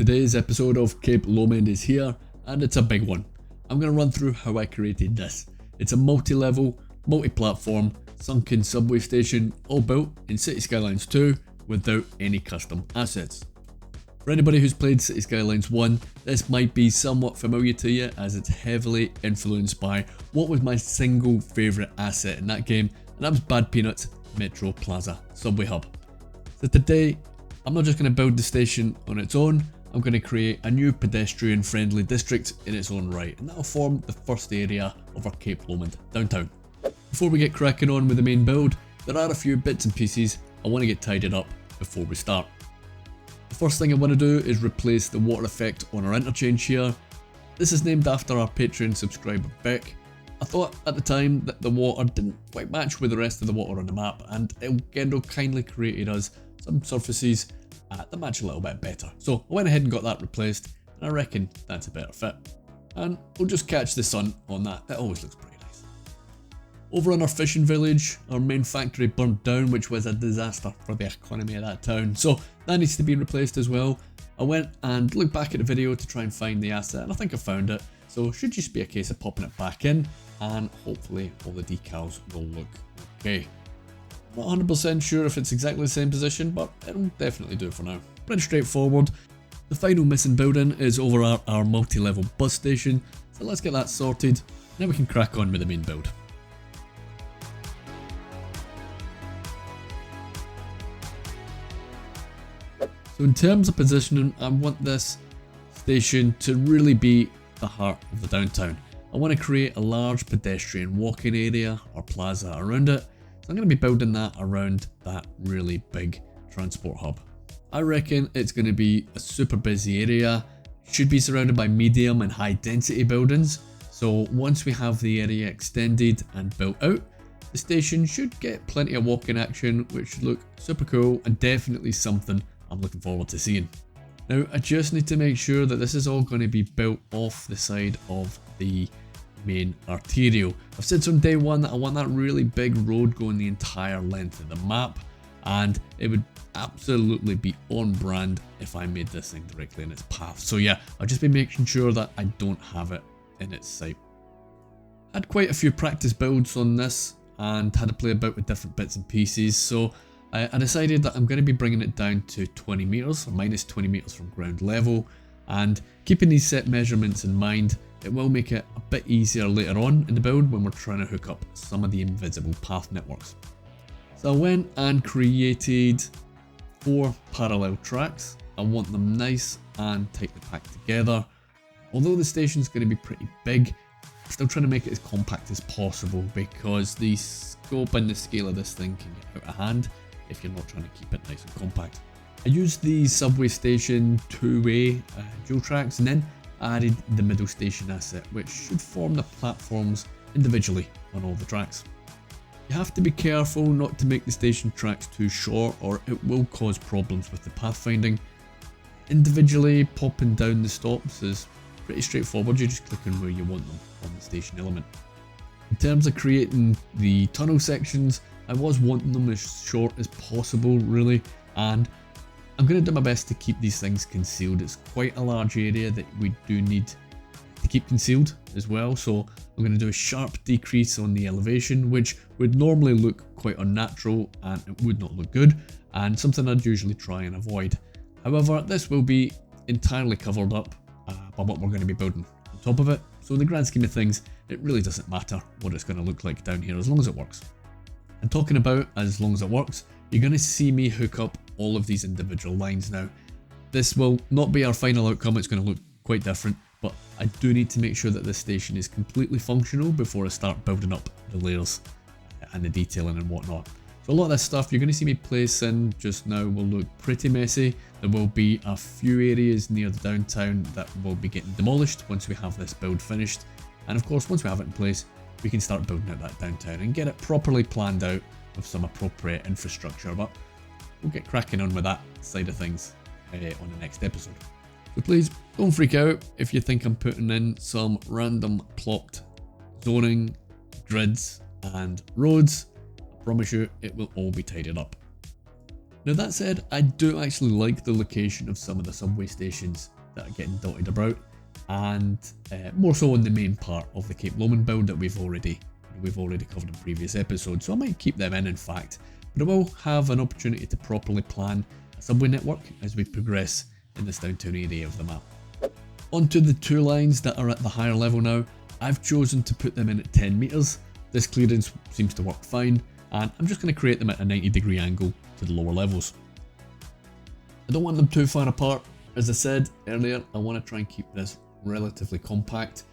Today's episode of Cape Lomond is here, and it's a big one. I'm going to run through how I created this. It's a multi-level, multi-platform, sunken subway station, all built in Cities Skylines 2 without any custom assets. For anybody who's played Cities Skylines 1, this might be somewhat familiar to you as it's heavily influenced by what was my single favourite asset in that game, and that was Badpeanut's Metro Plaza subway hub. So today, I'm not just going to build the station on its own, I'm going to create a new pedestrian friendly district in its own right, and that'll form the first area of our Cape Lomond downtown. Before we get cracking on with the main build, there are a few bits and pieces I want to get tidied up before we start. The first thing I want to do is replace the water effect on our interchange here. This is named after our Patreon subscriber Beck. I thought at the time that the water didn't quite match with the rest of the water on the map, and elGendo kindly created us some surfaces that match a little bit better. So I went ahead and got that replaced, and I reckon that's a better fit. And we'll just catch the sun on that, it always looks pretty nice. Over on our fishing village, our main factory burnt down, which was a disaster for the economy of that town, so that needs to be replaced as well. I went and looked back at the video to try and find the asset, and I think I found it, so it should just be a case of popping it back in, and hopefully all the decals will look okay. Not 100% sure if it's exactly the same position, but it'll definitely do for now. Pretty straightforward. The final missing building is over our multi-level bus station, so let's get that sorted, then we can crack on with the main build. So in terms of positioning, I want this station to really be the heart of the downtown. I want to create a large pedestrian walking area or plaza around it. I'm going to be building that around that really big transport hub. I reckon it's going to be a super busy area, should be surrounded by medium and high density buildings, so once we have the area extended and built out, the station should get plenty of walking action, which should look super cool and definitely something I'm looking forward to seeing. Now I just need to make sure that this is all going to be built off the side of the main arterial. I've said from day one that I want that really big road going the entire length of the map, and it would absolutely be on brand if I made this thing directly in its path. So yeah, I'll just be making sure that I don't have it in its sight. I had quite a few practice builds on this and had to play about with different bits and pieces, so I decided that I'm going to be bringing it down to 20 meters or minus 20 meters from ground level, and keeping these set measurements in mind, it will make it a bit easier later on in the build when we're trying to hook up some of the invisible path networks. So I went and created 4 parallel tracks. I want them nice and tightly packed together. Although the station's going to be pretty big, I'm still trying to make it as compact as possible because the scope and the scale of this thing can get out of hand if you're not trying to keep it nice and compact. I used the subway station two-way dual tracks and then added the middle station asset, which should form the platforms individually on all the tracks. You have to be careful not to make the station tracks too short or it will cause problems with the pathfinding. Individually popping down the stops is pretty straightforward, you're just clicking where you want them on the station element. In terms of creating the tunnel sections, I was wanting them as short as possible really, and I'm going to do my best to keep these things concealed. It's quite a large area that we do need to keep concealed as well, so I'm going to do a sharp decrease on the elevation, which would normally look quite unnatural and it would not look good, and something I'd usually try and avoid. However, this will be entirely covered up by what we're going to be building on top of it, so in the grand scheme of things, it really doesn't matter what it's going to look like down here as long as it works. And talking about as long as it works, you're going to see me hook up all of these individual lines now. This will not be our final outcome, it's going to look quite different, but I do need to make sure that this station is completely functional before I start building up the layers and the detailing and whatnot. So a lot of this stuff you're going to see me placing just now will look pretty messy. There will be a few areas near the downtown that will be getting demolished once we have this build finished, and of course once we have it in place we can start building out that downtown and get it properly planned out with some appropriate infrastructure, but we'll get cracking on with that side of things on the next episode. So please don't freak out if you think I'm putting in some random plopped zoning, grids and roads. I promise you it will all be tidied up. Now that said, I do actually like the location of some of the subway stations that are getting dotted about, and more so on the main part of the Cape Lomond build that we've already covered in previous episodes, so I might keep them in fact, but I will have an opportunity to properly plan a subway network as we progress in this downtown area of the map. Onto the two lines that are at the higher level now. I've chosen to put them in at 10 meters. This clearance seems to work fine, and I'm just going to create them at a 90-degree angle to the lower levels. I don't want them too far apart. As I said earlier, I want to try and keep this relatively compact,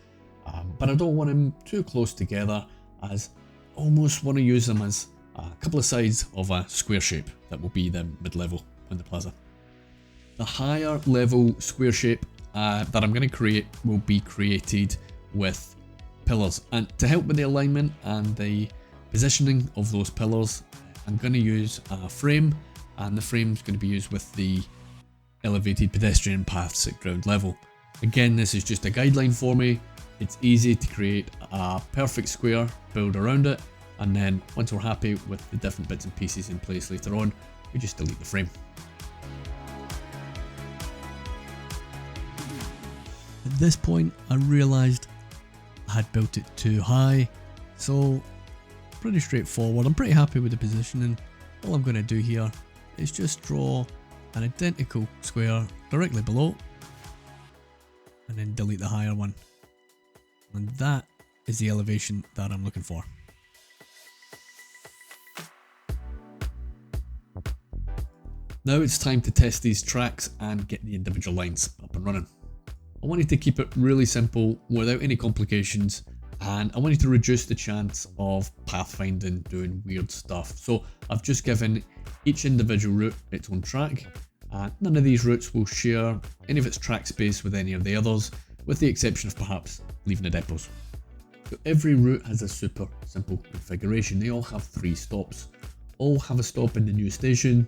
but I don't want them too close together, as I almost want to use them as a couple of sides of a square shape that will be the mid-level on the plaza. The higher level square shape that I'm going to create will be created with pillars, and to help with the alignment and the positioning of those pillars, I'm going to use a frame, and the frame is going to be used with the elevated pedestrian paths at ground level. Again, this is just a guideline for me. It's easy to create a perfect square, build around it, and then once we're happy with the different bits and pieces in place later on, we just delete the frame. At this point, I realised I had built it too high, so pretty straightforward. I'm pretty happy with the positioning. All I'm going to do here is just draw an identical square directly below, and then delete the higher one. And that is the elevation that I'm looking for. Now it's time to test these tracks and get the individual lines up and running. I wanted to keep it really simple without any complications, and I wanted to reduce the chance of pathfinding doing weird stuff. So I've just given each individual route its own track, and none of these routes will share any of its track space with any of the others, with the exception of perhaps leaving the depots. So every route has a super simple configuration. They all have 3 stops. All have a stop in the new station.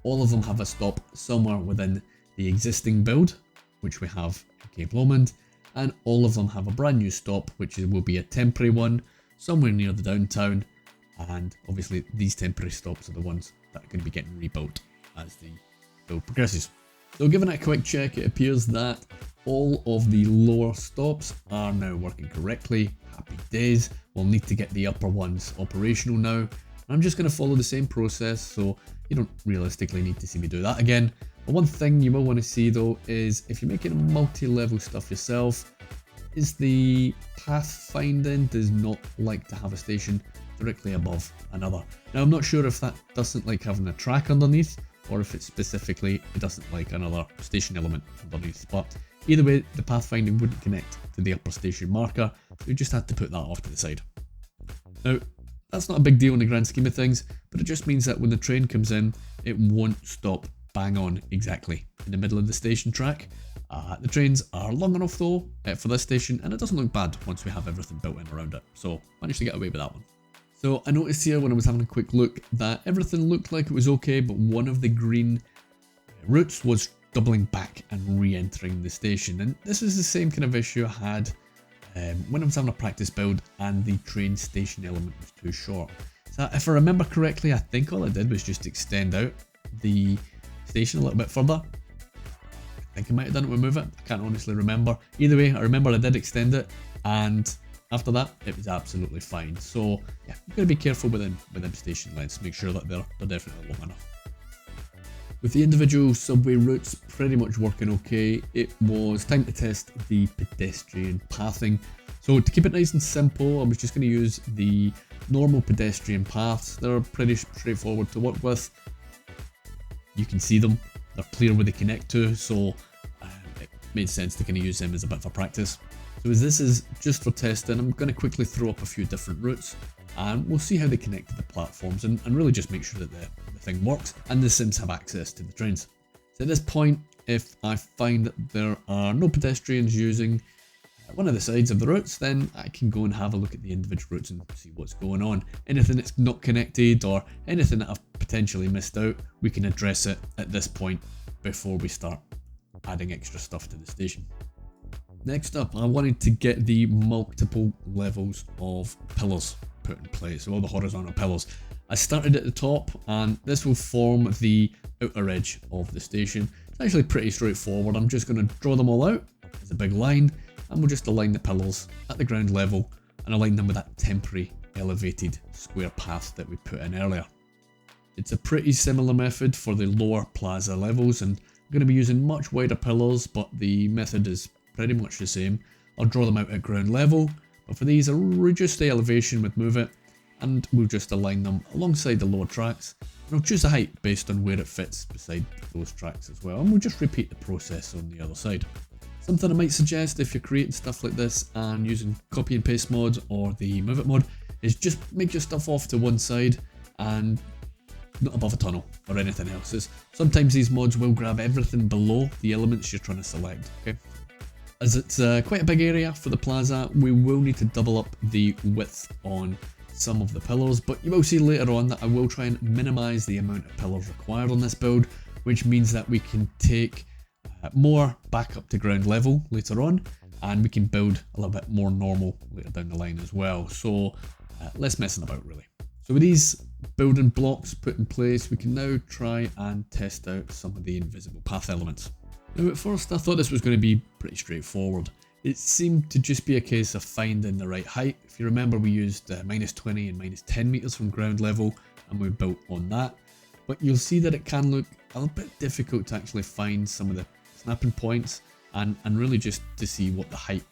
All of them have a stop somewhere within the existing build, which we have in Cape Lomond, and all of them have a brand new stop, which will be a temporary one somewhere near the downtown, and obviously these temporary stops are the ones that are going to be getting rebuilt as the build progresses. So given a quick check, it appears that all of the lower stops are now working correctly. Happy days. We'll need to get the upper ones operational now. I'm just going to follow the same process, so you don't realistically need to see me do that again. But one thing you will want to see though is if you're making multi-level stuff yourself, is the pathfinding does not like to have a station directly above another. Now I'm not sure if that doesn't like having a track underneath, or if it's specifically it doesn't like another station element underneath, but either way the pathfinding wouldn't connect to the upper station marker, so you just had to put that off to the side. Now that's not a big deal in the grand scheme of things, but it just means that when the train comes in, it won't stop bang on exactly in the middle of the station track. The trains are long enough though for this station, and it doesn't look bad once we have everything built in around it, so managed to get away with that one. So I noticed here when I was having a quick look that everything looked like it was okay, but one of the green routes was doubling back and re-entering the station, and this is the same kind of issue I had when I was having a practice build and the train station element was too short. So if I remember correctly, I think all I did was just extend out the station a little bit further. I think I might have done it with move it, I can't honestly remember. Either way, I remember I did extend it, and after that it was absolutely fine. So yeah, you've got to be careful with them station lengths, make sure that they're definitely long enough. With the individual subway routes pretty much working okay, it was time to test the pedestrian pathing. So to keep it nice and simple, I was just going to use the normal pedestrian paths. They're pretty straightforward to work with. You can see them, they're clear where they connect to, so it made sense to kind of use them as a bit of a practice. So as this is just for testing, I'm going to quickly throw up a few different routes, and we'll see how they connect to the platforms, and really just make sure that the thing works and the Sims have access to the trains. So at this point, if I find that there are no pedestrians using one of the sides of the routes, then I can go and have a look at the individual routes and see what's going on. Anything that's not connected or anything that I've potentially missed out, we can address it at this point before we start adding extra stuff to the station. Next up, I wanted to get the multiple levels of pillars put in place, so all the horizontal pillars. I started at the top, and this will form the outer edge of the station. It's actually pretty straightforward. I'm just going to draw them all out as a big line, and we'll just align the pillars at the ground level and align them with that temporary elevated square path that we put in earlier. It's a pretty similar method for the lower plaza levels, and I'm going to be using much wider pillars, but the method is pretty much the same. I'll draw them out at ground level, but for these I'll reduce the elevation with Move It, and we'll just align them alongside the lower tracks, and I'll choose the height based on where it fits beside those tracks as well, and we'll just repeat the process on the other side. Something I might suggest if you're creating stuff like this and using copy and paste mod or the Move It mod is just make your stuff off to one side and not above a tunnel or anything else. Sometimes these mods will grab everything below the elements you're trying to select, okay? As it's quite a big area for the plaza, we will need to double up the width on some of the pillars, but you will see later on that I will try and minimise the amount of pillars required on this build, which means that we can take more back up to ground level later on, and we can build a little bit more normal later down the line as well. So less messing about really. So with these building blocks put in place, we can now try and test out some of the invisible path elements. Now at first I thought this was going to be pretty straightforward. It seemed to just be a case of finding the right height. If you remember, we used -20 and -10 meters from ground level, and we built on that. But you'll see that it can look a little bit difficult to actually find some of the snapping points and really just to see what the height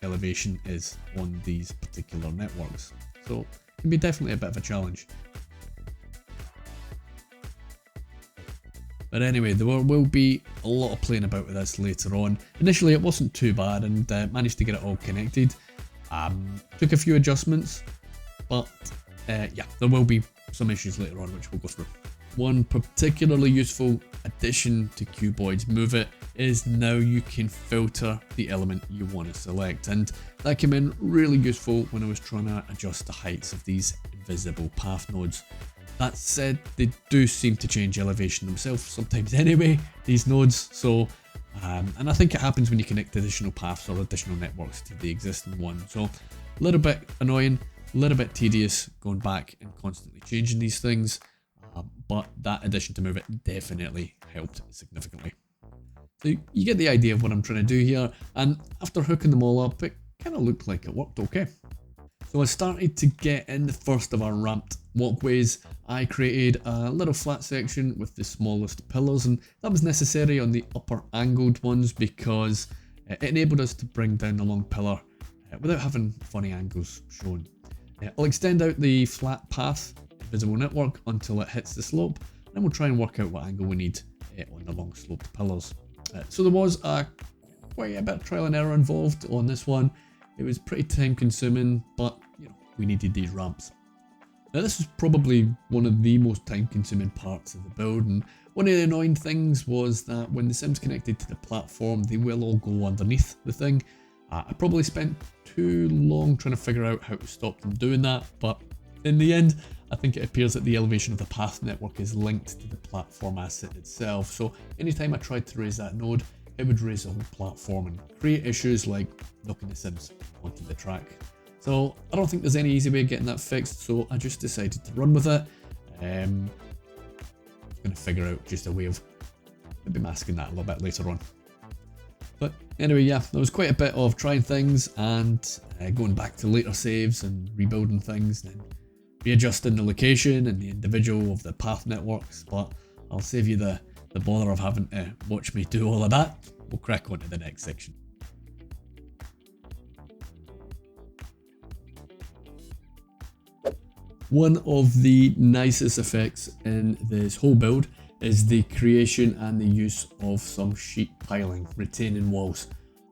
elevation is on these particular networks. So it can be definitely a bit of a challenge. But anyway, there will be a lot of playing about with this later on. Initially it wasn't too bad, and managed to get it all connected. Took a few adjustments, but yeah, there will be some issues later on which we'll go through. One particularly useful addition to Cuboid's Move It is now you can filter the element you want to select, and that came in really useful when I was trying to adjust the heights of these invisible path nodes. That said, they do seem to change elevation themselves sometimes anyway, these nodes, so and I think it happens when you connect additional paths or additional networks to the existing one. So a little bit annoying, a little bit tedious going back and constantly changing these things. But that addition to Move It definitely helped significantly. So you get the idea of what I'm trying to do here, and after hooking them all up, it kind of looked like it worked okay. So I started to get in the first of our ramped walkways. I created a little flat section with the smallest pillars, and that was necessary on the upper angled ones because it enabled us to bring down the long pillar without having funny angles shown. I'll extend out the flat path visible network until it hits the slope, and then we'll try and work out what angle we need on the long sloped pillars. So there was quite a bit of trial and error involved on this one. It was pretty time consuming, but you know, we needed these ramps. Now this was probably one of the most time consuming parts of the build, and one of the annoying things was that when the Sims connected to the platform, they will all go underneath the thing. I probably spent too long trying to figure out how to stop them doing that, but in the end, I think it appears that the elevation of the path network is linked to the platform asset itself. So anytime I tried to raise that node, it would raise the whole platform and create issues like knocking the Sims onto the track. So I don't think there's any easy way of getting that fixed, so I just decided to run with it. I'm going to figure out just a way of maybe masking that a little bit later on. But anyway, yeah, there was quite a bit of trying things and going back to later saves and rebuilding things and then readjusting the location and the individual of the path networks, but I'll save you the bother of having to watch me do all of that. We'll crack on to the next section. One of the nicest effects in this whole build is the creation and the use of some sheet piling, retaining walls.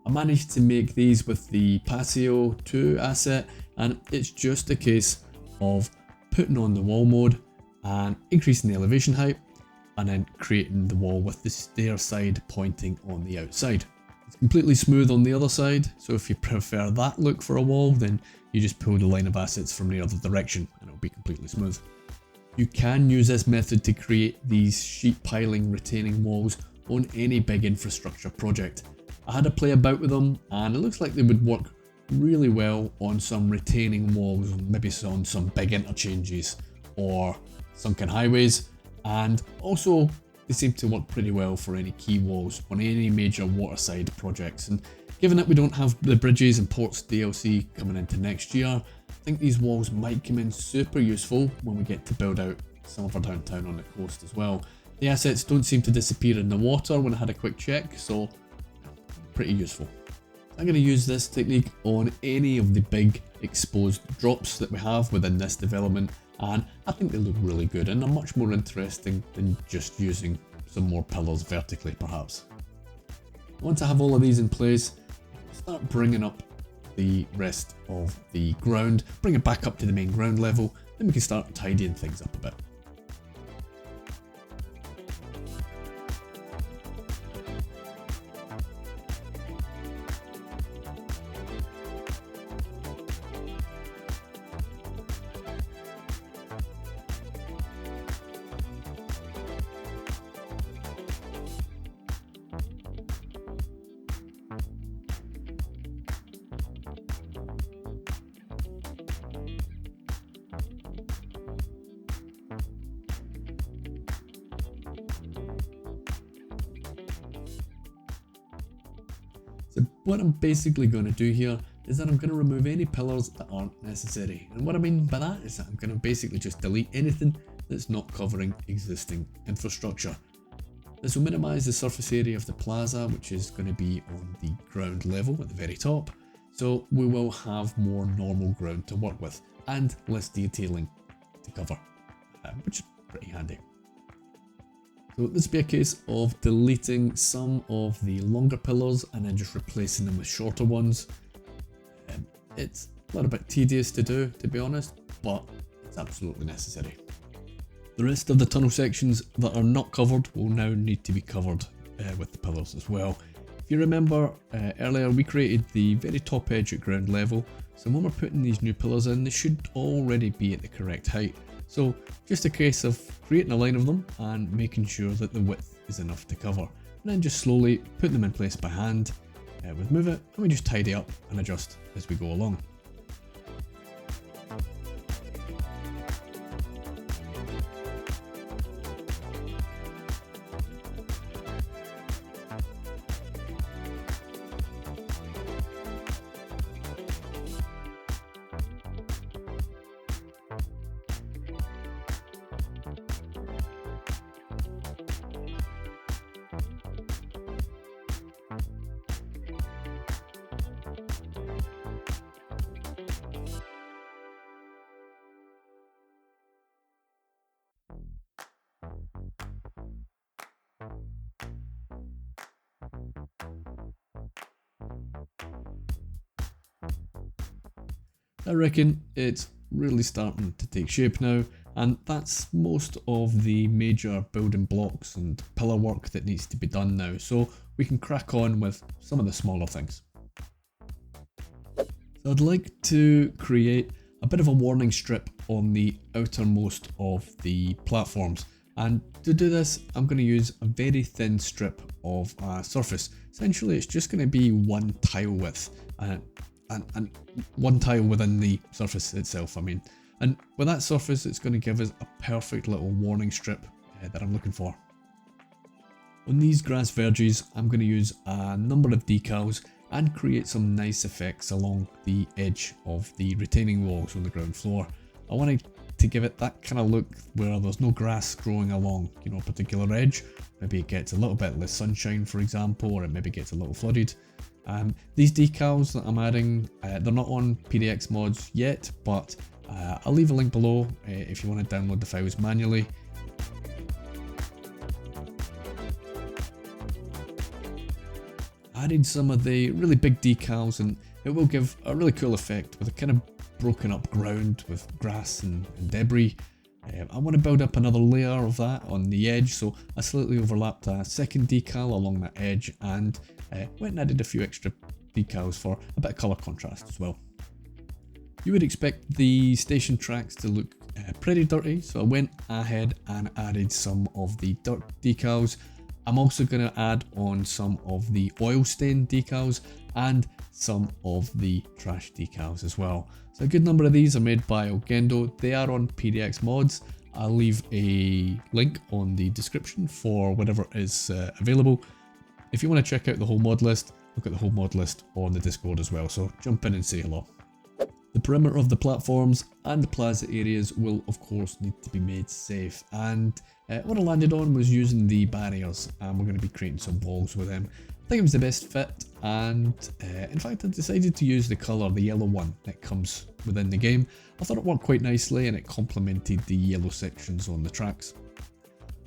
I managed to make these with the Patio 2 asset, and it's just a case of putting on the wall mode and increasing the elevation height, and then creating the wall with the stair side pointing on the outside. It's completely smooth on the other side, so if you prefer that look for a wall, then you just pull the line of assets from the other direction and it'll be completely smooth. You can use this method to create these sheet piling retaining walls on any big infrastructure project. I had to play about with them, and it looks like they would work really well on some retaining walls, maybe on some big interchanges or sunken highways, and also they seem to work pretty well for any quay walls on any major waterside projects. And given that we don't have the bridges and ports DLC coming into next year, I think these walls might come in super useful when we get to build out some of our downtown on the coast as well. The assets don't seem to disappear in the water when I had a quick check, so pretty useful. I'm going to use this technique on any of the big exposed drops that we have within this development, and I think they look really good and are much more interesting than just using some more pillars vertically perhaps. Once I have all of these in place, start bringing up the rest of the ground, bring it back up to the main ground level, then we can start tidying things up a bit. So what I'm basically going to do here is that I'm going to remove any pillars that aren't necessary. And what I mean by that is that I'm going to basically just delete anything that's not covering existing infrastructure. This will minimize the surface area of the plaza, which is going to be on the ground level at the very top. So we will have more normal ground to work with and less detailing to cover, which is pretty handy. So this will be a case of deleting some of the longer pillars and then just replacing them with shorter ones. It's a little bit tedious to do, to be honest, but it's absolutely necessary. The rest of the tunnel sections that are not covered will now need to be covered with the pillars as well. If you remember earlier, we created the very top edge at ground level, so when we're putting these new pillars in, they should already be at the correct height. So just a case of creating a line of them and making sure that the width is enough to cover, and then just slowly put them in place by hand with Move It, and we just tidy up and adjust as we go along. I reckon it's really starting to take shape now, and that's most of the major building blocks and pillar work that needs to be done now, so we can crack on with some of the smaller things. So I'd like to create a bit of a warning strip on the outermost of the platforms, and to do this I'm going to use a very thin strip of surface. Essentially it's just going to be one tile width, and one tile within the surface itself, I mean. And with that surface, it's going to give us a perfect little warning strip that I'm looking for. On these grass verges, I'm going to use a number of decals and create some nice effects along the edge of the retaining walls on the ground floor. I wanted to give it that kind of look where there's no grass growing along, you know, a particular edge. Maybe it gets a little bit less sunshine, for example, or it maybe gets a little flooded. These decals that I'm adding, they're not on PDX mods yet, but I'll leave a link below if you want to download the files manually. I added some of the really big decals, and it will give a really cool effect with a kind of broken up ground with grass and debris. I want to build up another layer of that on the edge, so I slightly overlapped a second decal along that edge and went and added a few extra decals for a bit of colour contrast as well. You would expect the station tracks to look pretty dirty, so I went ahead and added some of the dirt decals. I'm also going to add on some of the oil stain decals and some of the trash decals as well. So a good number of these are made by elGendo. They are on PDX mods. I'll leave a link on the description for whatever is available. If you want to check out the whole mod list, look at the whole mod list on the Discord as well, so jump in and say hello. The perimeter of the platforms and the plaza areas will of course need to be made safe, and what I landed on was using the barriers, and we're going to be creating some walls with them. I think it was the best fit, and in fact I decided to use the colour, the yellow one that comes within the game. I thought it worked quite nicely and it complemented the yellow sections on the tracks.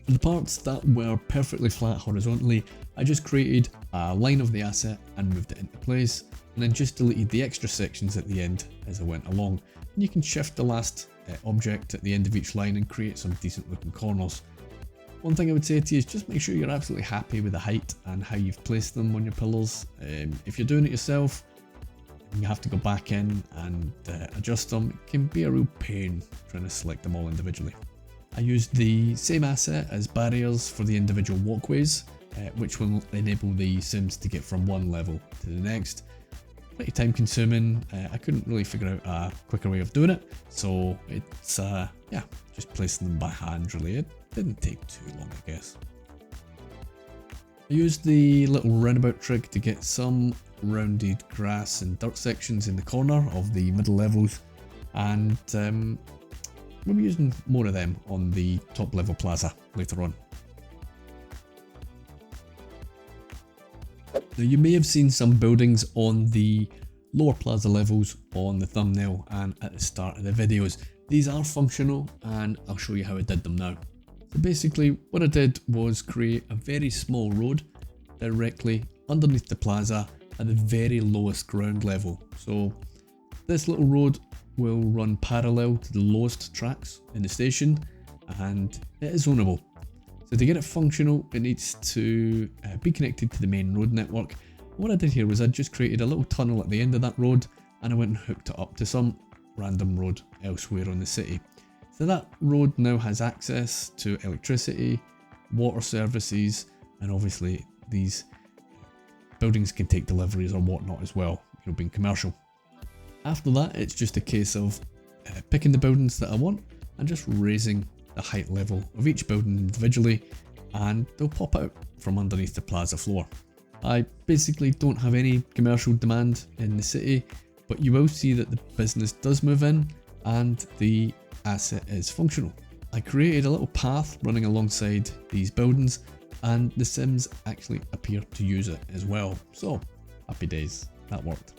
For the parts that were perfectly flat horizontally, I just created a line of the asset and moved it into place, and then just deleted the extra sections at the end as I went along. And you can shift the last object at the end of each line and create some decent looking corners. One thing I would say to you is just make sure you're absolutely happy with the height and how you've placed them on your pillars. If you're doing it yourself, you have to go back in and adjust them. It can be a real pain trying to select them all individually. I used the same asset as barriers for the individual walkways, which will enable the Sims to get from one level to the next. Pretty time consuming. I couldn't really figure out a quicker way of doing it, so it's yeah, just placing them by hand really. It didn't take too long, I guess. I used the little roundabout trick to get some rounded grass and dirt sections in the corner of the middle levels, and we'll be using more of them on the top level plaza later on. Now you may have seen some buildings on the lower plaza levels on the thumbnail and at the start of the videos. These are functional and I'll show you how I did them now. So basically what I did was create a very small road directly underneath the plaza at the very lowest ground level. So this little road will run parallel to the lowest tracks in the station, and it is ownable. So to get it functional, it needs to be connected to the main road network. What I did here was I just created a little tunnel at the end of that road, and I went and hooked it up to some random road elsewhere on the city. So that road now has access to electricity, water services, and obviously these buildings can take deliveries or whatnot as well, you know, being commercial. After that, it's just a case of picking the buildings that I want and just raising the height level of each building individually, and they'll pop out from underneath the plaza floor. I basically don't have any commercial demand in the city, but you will see that the business does move in and the asset is functional. I created a little path running alongside these buildings, and the Sims actually appear to use it as well. So happy days, that worked.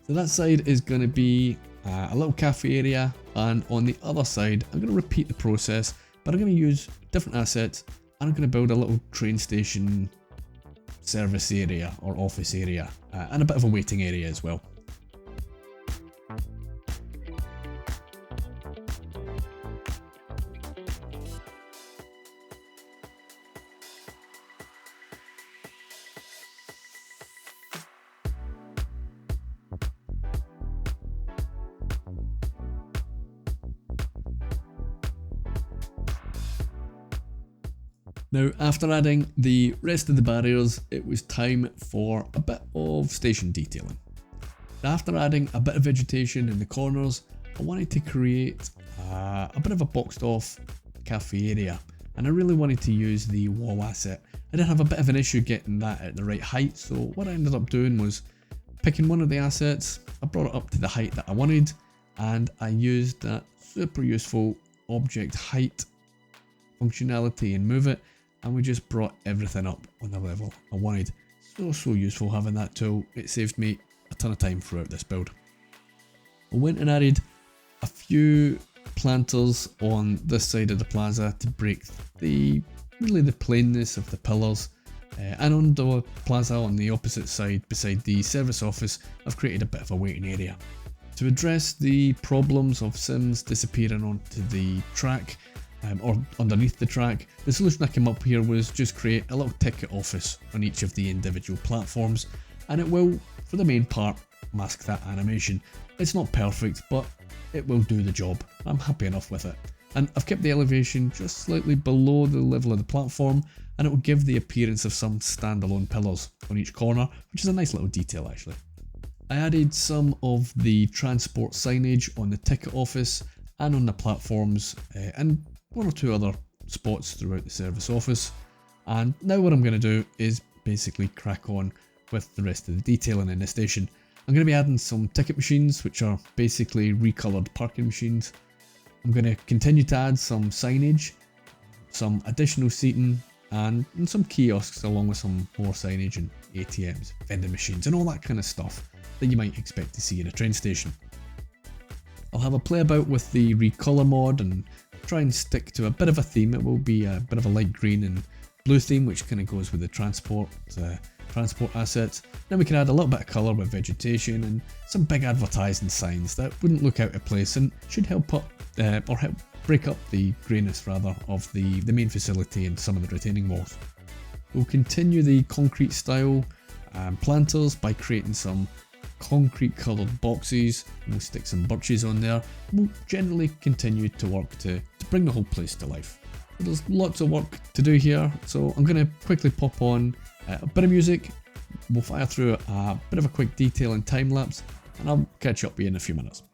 So that side is going to be a little cafe area, and on the other side I'm going to repeat the process, but I'm going to use different assets, and I'm going to build a little train station service area or office area, and a bit of a waiting area as well. Now, after adding the rest of the barriers, it was time for a bit of station detailing. After adding a bit of vegetation in the corners, I wanted to create a bit of a boxed off cafe area, and I really wanted to use the wall asset. I did have a bit of an issue getting that at the right height, so what I ended up doing was picking one of the assets, I brought it up to the height that I wanted, and I used that super useful object height functionality and move it, and we just brought everything up on the level I wanted. So useful having that tool. It saved me a ton of time throughout this build. I went and added a few planters on this side of the plaza to break really the plainness of the pillars, and on the plaza on the opposite side beside the service office I've created a bit of a waiting area. To address the problems of Sims disappearing onto the track, or underneath the track. The solution I came up here was just create a little ticket office on each of the individual platforms, and it will, for the main part, mask that animation. It's not perfect, but it will do the job. I'm happy enough with it. And I've kept the elevation just slightly below the level of the platform, and it will give the appearance of some standalone pillars on each corner, which is a nice little detail actually. I added some of the transport signage on the ticket office and on the platforms, and one or two other spots throughout the service office. And now what I'm going to do is basically crack on with the rest of the detailing in the station. I'm going to be adding some ticket machines, which are basically recolored parking machines. I'm going to continue to add some signage, some additional seating, and some kiosks, along with some more signage and ATMs, vending machines, and all that kind of stuff that you might expect to see in a train station. I'll have a play about with the recolor mod and try and stick to a bit of a theme. It will be a bit of a light green and blue theme, which kind of goes with the transport assets. Then we can add a little bit of colour with vegetation and some big advertising signs that wouldn't look out of place and should help up or help break up the greyness rather of the main facility and some of the retaining walls. We'll continue the concrete style planters by creating some concrete coloured boxes. We'll stick some birches on there. We'll generally continue to work to bring the whole place to life. There's lots of work to do here, so I'm going to quickly pop on a bit of music. We'll fire through a bit of a quick detail and time lapse, and I'll catch up with you in a few minutes.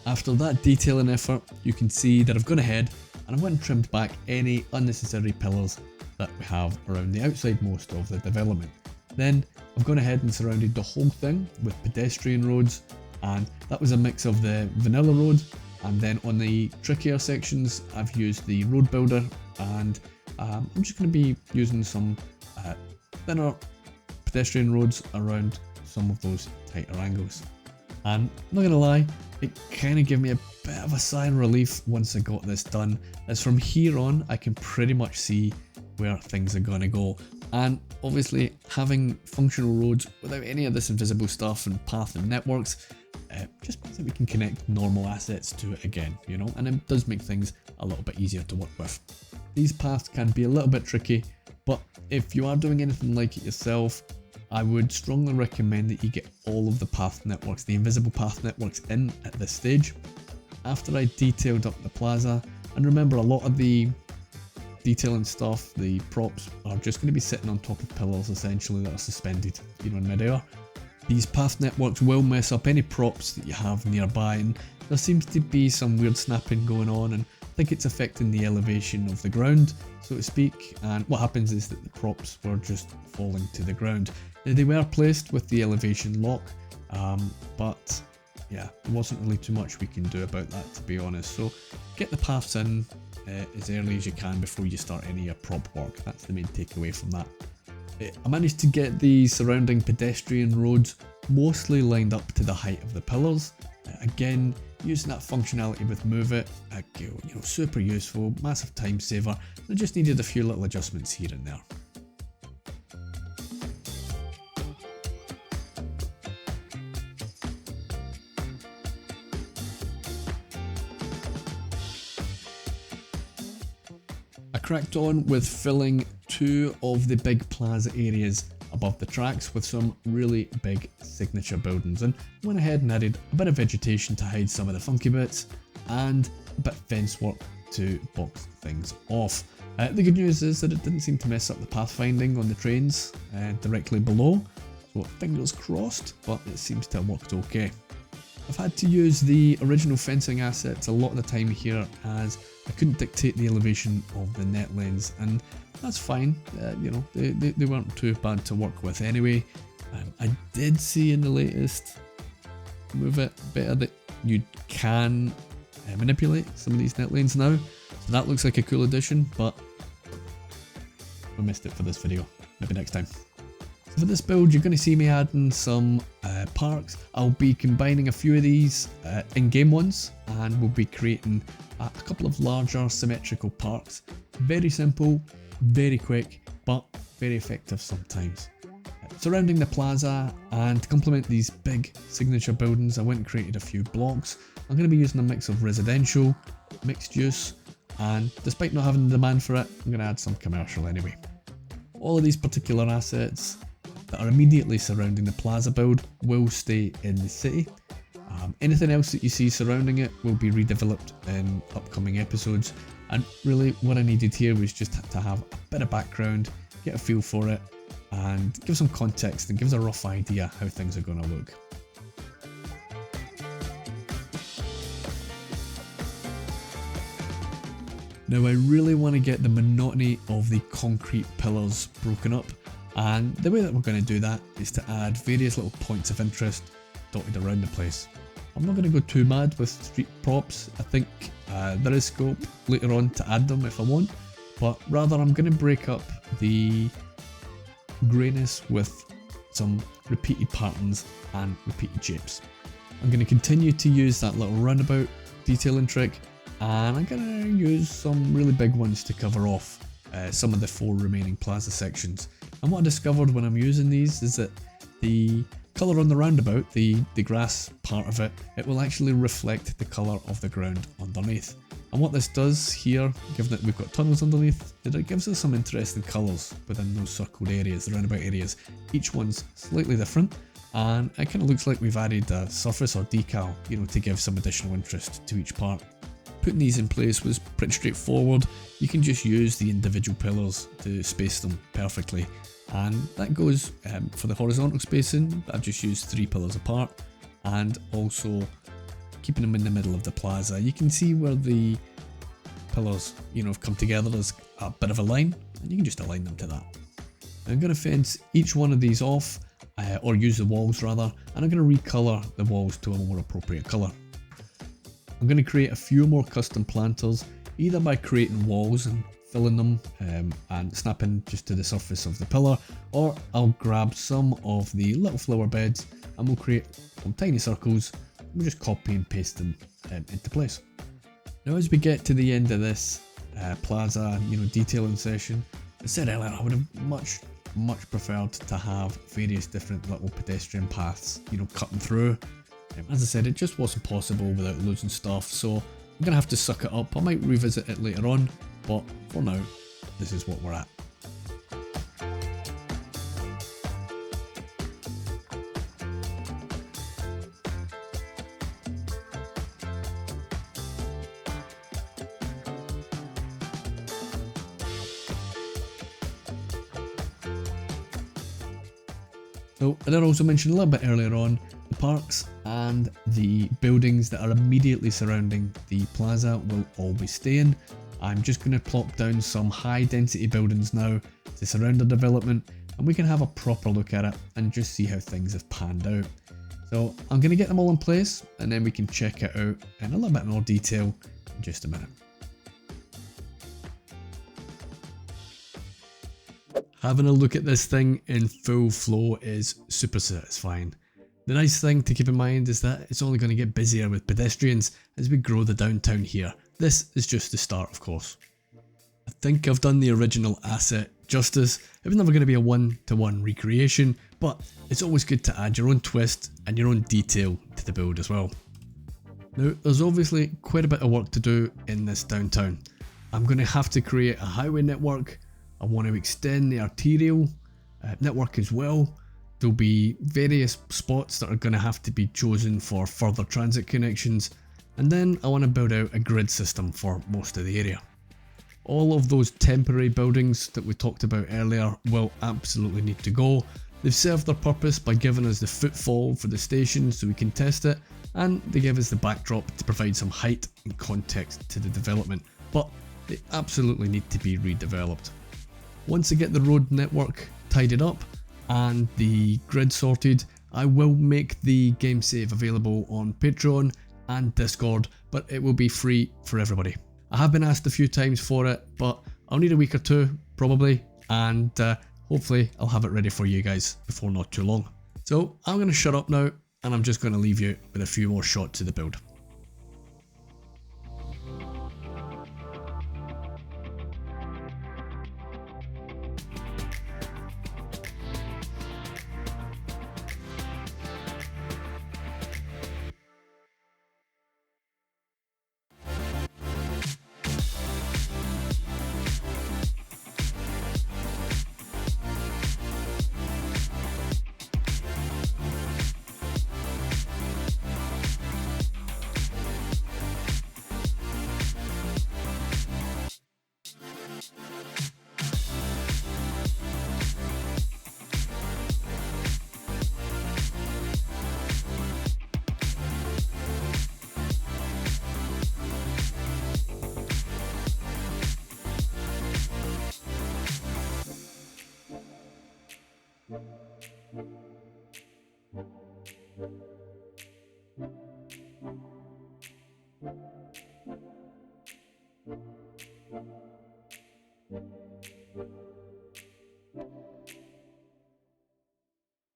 After that detailing effort, you can see that I've gone ahead and I've went and trimmed back any unnecessary pillars that we have around the outside most of the development. Then I've gone ahead and surrounded the whole thing with pedestrian roads, and that was a mix of the vanilla road, and then on the trickier sections I've used the road builder, and I'm just going to be using some thinner pedestrian roads around some of those tighter angles. And I'm not going to lie, it kind of gave me a bit of a sigh of relief once I got this done, as from here on I can pretty much see where things are going to go. And obviously having functional roads without any of this invisible stuff and path and networks just means that we can connect normal assets to it again, you know, and it does make things a little bit easier to work with. These paths can be a little bit tricky, but if you are doing anything like it yourself, I would strongly recommend that you get all of the path networks, the invisible path networks, in at this stage. After I detailed up the plaza, and remember, a lot of the detailing stuff, the props, are just going to be sitting on top of pillars essentially that are suspended, you know, in midair. These path networks will mess up any props that you have nearby, and there seems to be some weird snapping going on, and I think it's affecting the elevation of the ground, so to speak. And what happens is that the props were just falling to the ground. Now, they were placed with the elevation lock, but yeah, there wasn't really too much we can do about that, to be honest. So get the paths in as early as you can before you start any prop work. That's the main takeaway from that. I managed to get the surrounding pedestrian roads mostly lined up to the height of the pillars. Again, using that functionality with Move It, you know, super useful, massive time saver. I just needed a few little adjustments here and there. I cracked on with filling two of the big plaza areas above the tracks with some really big signature buildings, and went ahead and added a bit of vegetation to hide some of the funky bits and a bit of fence work to box things off. The good news is that it didn't seem to mess up the pathfinding on the trains directly below, so fingers crossed, but it seems to have worked okay. I've had to use the original fencing assets a lot of the time here, as I couldn't dictate the elevation of the net lens, and that's fine. You know, they weren't too bad to work with anyway. I did see in the latest Move It beta that you can manipulate some of these net lanes now, so that looks like a cool addition, but we missed it for this video. Maybe next time. So for this build, you're going to see me adding some parks. I'll be combining a few of these in-game ones, and we'll be creating a couple of larger symmetrical parks. Very simple, very quick, but very effective sometimes. Surrounding the plaza, and to complement these big signature buildings, I went and created a few blocks. I'm going to be using a mix of residential, mixed use, and despite not having the demand for it, I'm going to add some commercial anyway. All of these particular assets that are immediately surrounding the plaza build will stay in the city. Anything else that you see surrounding it will be redeveloped in upcoming episodes, and really what I needed here was just to have a bit of background, get a feel for it, and give some context and give us a rough idea how things are going to look. Now I really want to get the monotony of the concrete pillars broken up, and the way that we're going to do that is to add various little points of interest dotted around the place. I'm not going to go too mad with street props. I think there is scope later on to add them if I want, but rather I'm going to break up the greyness with some repeated patterns and repeated shapes. I'm going to continue to use that little roundabout detailing trick, and I'm going to use some really big ones to cover off some of the 4 remaining plaza sections. And what I discovered when I'm using these is that the colour on the roundabout, the grass part of it, it will actually reflect the colour of the ground underneath. And what this does here, given that we've got tunnels underneath, is it gives us some interesting colours within those circled areas, the roundabout areas. Each one's slightly different, and it kind of looks like we've added a surface or decal, you know, to give some additional interest to each part. Putting these in place was pretty straightforward. You can just use the individual pillars to space them perfectly. And that goes for the horizontal spacing. I've just used 3 pillars apart, and also keeping them in the middle of the plaza. You can see where the pillars, have come together as a bit of a line, and you can just align them to that. I'm going to fence each one of these off, or use the walls rather, and I'm going to recolor the walls to a more appropriate colour. I'm going to create a few more custom planters, either by creating walls and filling them and snapping just to the surface of the pillar, or I'll grab some of the little flower beds and we'll create some tiny circles. We'll just copy and paste them into place. Now as we get to the end of this plaza, detailing session, I said earlier I would have much preferred to have various different little pedestrian paths, cutting through. As I said, it just wasn't possible without losing stuff, so I'm going to have to suck it up. I might revisit it later on, but for now, this is what we're at. So I did also mention a little bit earlier on, the parks and the buildings that are immediately surrounding the plaza will all be staying. I'm just going to plop down some high density buildings now to surround the development, and we can have a proper look at it and just see how things have panned out. So I'm going to get them all in place and then we can check it out in a little bit more detail in just a minute. Having a look at this thing in full flow is super satisfying. The nice thing to keep in mind is that it's only going to get busier with pedestrians as we grow the downtown here. This is just the start, of course. I think I've done the original asset justice. It was never going to be a one-to-one recreation, but it's always good to add your own twist and your own detail to the build as well. Now, there's obviously quite a bit of work to do in this downtown. I'm going to have to create a highway network. I want to extend the arterial network as well. There'll be various spots that are going to have to be chosen for further transit connections, and then I want to build out a grid system for most of the area. All of those temporary buildings that we talked about earlier will absolutely need to go. They've served their purpose by giving us the footfall for the station so we can test it, and they give us the backdrop to provide some height and context to the development, but they absolutely need to be redeveloped. Once I get the road network tidied up and the grid sorted, I will make the game save available on Patreon and Discord, but it will be free for everybody. I have been asked a few times for it, but I'll need a week or two probably, and hopefully I'll have it ready for you guys before not too long. So I'm going to shut up now and I'm just going to leave you with a few more shots of the build.